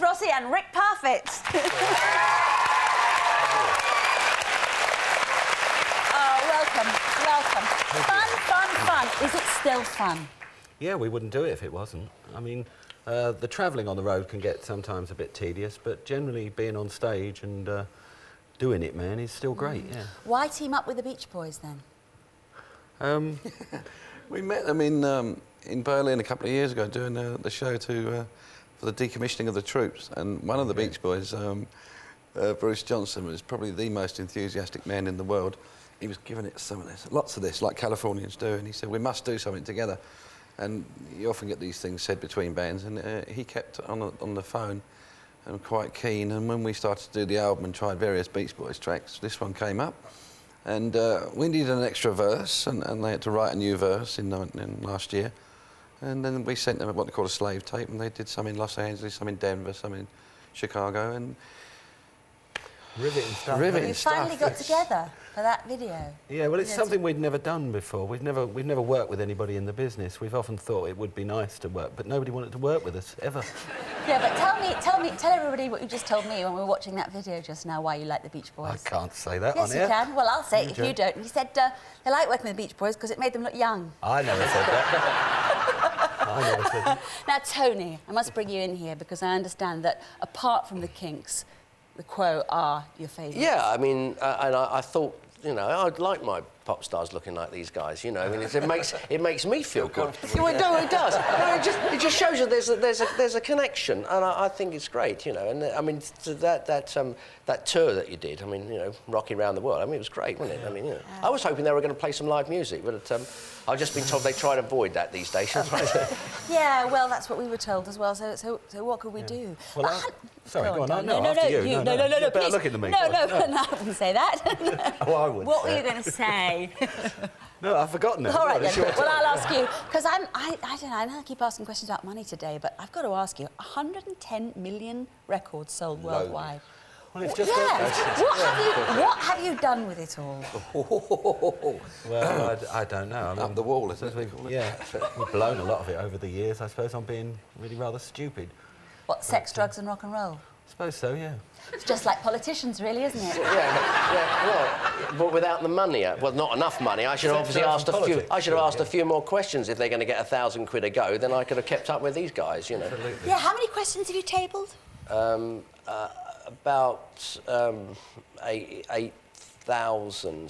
Rossi and Rick Parfitt. Oh, welcome. Fun. Is it still fun? Yeah, we wouldn't do it if it wasn't. I mean, the travelling on the road can get sometimes a bit tedious, but generally being on stage and doing it, man, is still great, yeah. Why team up with the Beach Boys, then? We met them in Berlin a couple of years ago doing the show for the decommissioning of the troops, and one of the Beach Boys, Bruce Johnson, was probably the most enthusiastic man in the world. He was giving it some of this, lots of this, like Californians do, and he said, we must do something together. And you often get these things said between bands, and he kept on the phone and quite keen, and when we started to do the album and tried various Beach Boys tracks, this one came up. And we needed an extra verse, and they had to write a new verse in last year. And then we sent them what they call a slave tape, and they did some in Los Angeles, some in Denver, some in Chicago, and... Riveting stuff. You finally got together for that video. Yeah, well, it's something we'd never done before. We've never worked with anybody in the business. We've often thought it would be nice to work, but nobody wanted to work with us, ever. Yeah, but tell everybody what you just told me when we were watching that video just now, why you like the Beach Boys. I can't say that on air. Yes, you can. Well, I'll say it if you don't. You said they like working with the Beach Boys because it made them look young. I never said that. I never said that. Now, Tony, I must bring you in here because I understand that apart from the Kinks, the Quo are your favourites. Yeah, I mean, and I thought, you know, I'd like my pop stars looking like these guys, you know. I mean, it makes me feel good. Well, no, it does. No, it just shows you there's a connection, and I think it's great, you know. And I mean, that tour that you did, I mean, you know, rocking around the world. I mean, it was great, wasn't it? I mean, you know, I was hoping they were going to play some live music, but I've just been told they try to avoid that these days. Yeah, well, that's what we were told as well. So what could we do? Well, sorry, go on. No, please. Look into me. No, I wouldn't say that. Oh, I would. What were you going to say? No, I've forgotten it. All right, then. Well, I'll ask you, because I don't know, I know I keep asking questions about money today, but I've got to ask you, 110 million records sold worldwide. Well, it's just... What have you done with it all? Well, I don't know. I mean, up the wall, isn't it? Yeah, we've blown a lot of it over the years. I suppose I'm being really rather stupid. What, sex, drugs and rock and roll? I suppose so, yeah. It's just like politicians, really, isn't it? Yeah, well, but without the money, well, not enough money. I should have obviously asked a few more questions. If they're going to get £1,000 a go, then I could have kept up with these guys, you know. Absolutely. Yeah, how many questions have you tabled? About 8,000,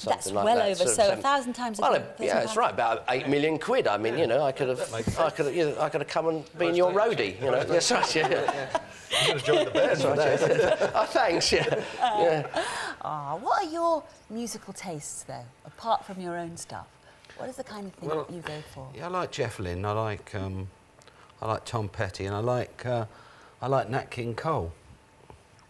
something That's like well that. over, so 1,000 times a well, day. yeah, it's right, about 8 million quid. I mean, you know, I could have come and been your roadie, you know. That's right, yeah. I'm going to join the band for that. Oh, thanks, yeah. What are your musical tastes, though, apart from your own stuff? What is the kind of thing that you go for? Yeah, I like Jeff Lynne, I like Tom Petty, and I like Nat King Cole.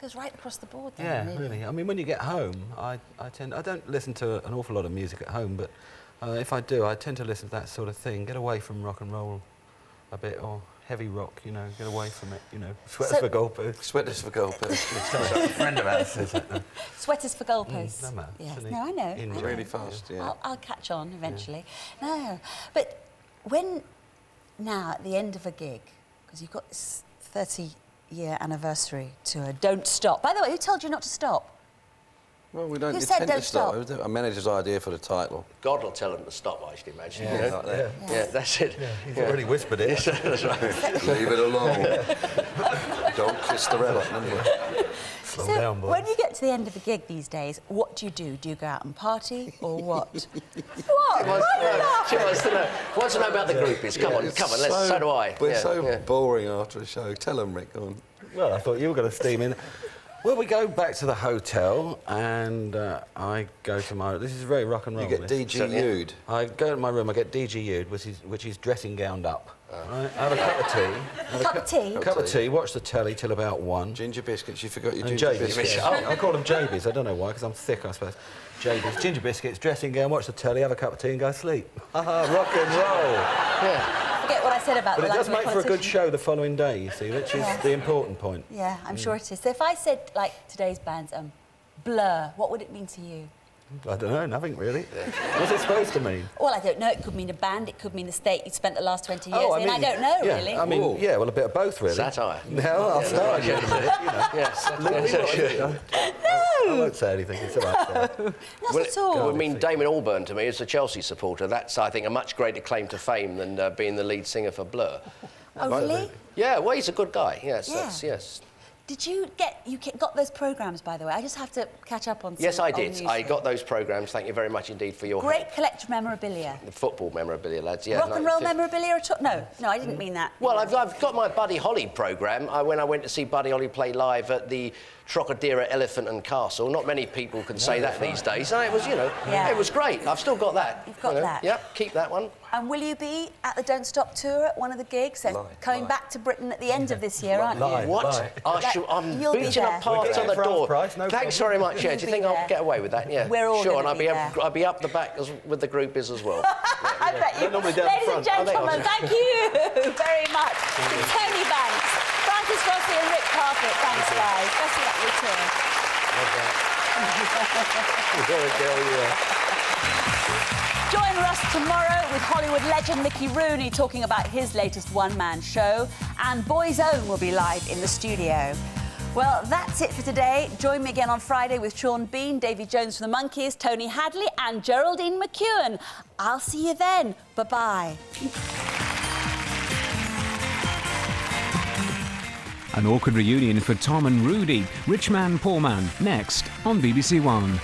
Goes right across the board, then, yeah, really. I mean, when you get home, I don't listen to an awful lot of music at home, but if I do, I tend to listen to that sort of thing. Get away from rock and roll a bit, or heavy rock, you know, get away from it, you know. Sweaters for goalposts. Sweaters for goalposts. A friend of ours says that. Sweaters for goalposts. No matter. Yes. No, I know. Really fast, yeah. I'll catch on eventually. Yeah. No, but when now at the end of a gig, because you've got this 30-year anniversary tour, Don't Stop. By the way, who told you not to stop? Well, we don't intend to stop. It was a manager's idea for the title. God will tell him to stop, I should imagine. Yeah, you know? like that. Yeah, that's it. Yeah, he's already whispered it. That's right. Leave it alone. Don't kiss the red number. Slow down, boy. When you get to the end of a gig these days, what do you do? Do you go out and party, or what? She wants to know about the groupies. Come on, so do I. We're so boring after a show. Tell them, Rick, go on. Well, I thought you were going to steam in. Well, we go back to the hotel, and I go to my... This is very rock and roll. You get DGU'd. I go to my room, I get DGU'd, which is dressing gowned up. Right? I have a cup of tea. A cup of tea, watch the telly till about 1. Ginger biscuits, you forgot your and ginger biscuits. biscuits. Oh, I call them JBs, I don't know why, because I'm thick, I suppose. JBs, ginger biscuits, dressing gown, watch the telly, have a cup of tea and go to sleep. Haha, rock and roll. Yeah. Forget what I said about But it does make for a good show the following day, you see, which is the important point. Yeah, I'm sure it is. So if I said, like, today's band's Blur, what would it mean to you? I don't know, nothing really. What's it supposed to mean? Well, I don't know. It could mean a band. It could mean the state you'd spent the last 20 years Oh, in. I don't know, yeah, really. I mean, Ooh. yeah, well, a bit of both, really. Satire. No, I'll start you in a minute, you know. Yes. I won't say anything, it's all right. Not at all. I mean, Damon Albarn, to me, is a Chelsea supporter. That's, I think, a much greater claim to fame than being the lead singer for Blur. Oh, really? Yeah, well, he's a good guy. Yes, Yeah. yes. Did you got those programmes, by the way? I just have to catch up on some Yes, I old did. news I here. got those programmes. Thank you very much indeed for your Great help. collection of memorabilia. The football memorabilia, lads. Yeah, Rock and roll memorabilia at all? No, I didn't mean that. Well, I've got my Buddy Holly programme. When I went to see Buddy Holly play live at the Trocadero Elephant and Castle. Not many people can say that these days. And it was, you know, Yeah. it was great. I've still got that. You've got that. Yep, keep that one. And will you be at the Don't Stop tour at one of the gigs? So coming back to Britain at the end of this year, aren't you? What? I'm You'll be beating there. a path to the for half door. price, no Thanks problem. very much. Yeah, You'll do you be think there. I'll get away with that? Yeah. We're all sure, gonna and be there. I'll be up the back with the groupies as well. I bet you. normally down the Ladies and front. gentlemen, thank you very much to Tony Banks, Francis Rossi and Rick Carpet. Thanks, guys. Best of luck with your tour. Join us tomorrow with Hollywood legend Mickey Rooney talking about his latest one-man show, and Boy's Own will be live in the studio. Well, that's it for today. Join me again on Friday with Sean Bean, Davy Jones from the Monkees, Tony Hadley and Geraldine McEwen. I'll see you then. Bye-bye. An awkward reunion for Tom and Rudy. Rich Man, Poor Man, next on BBC One.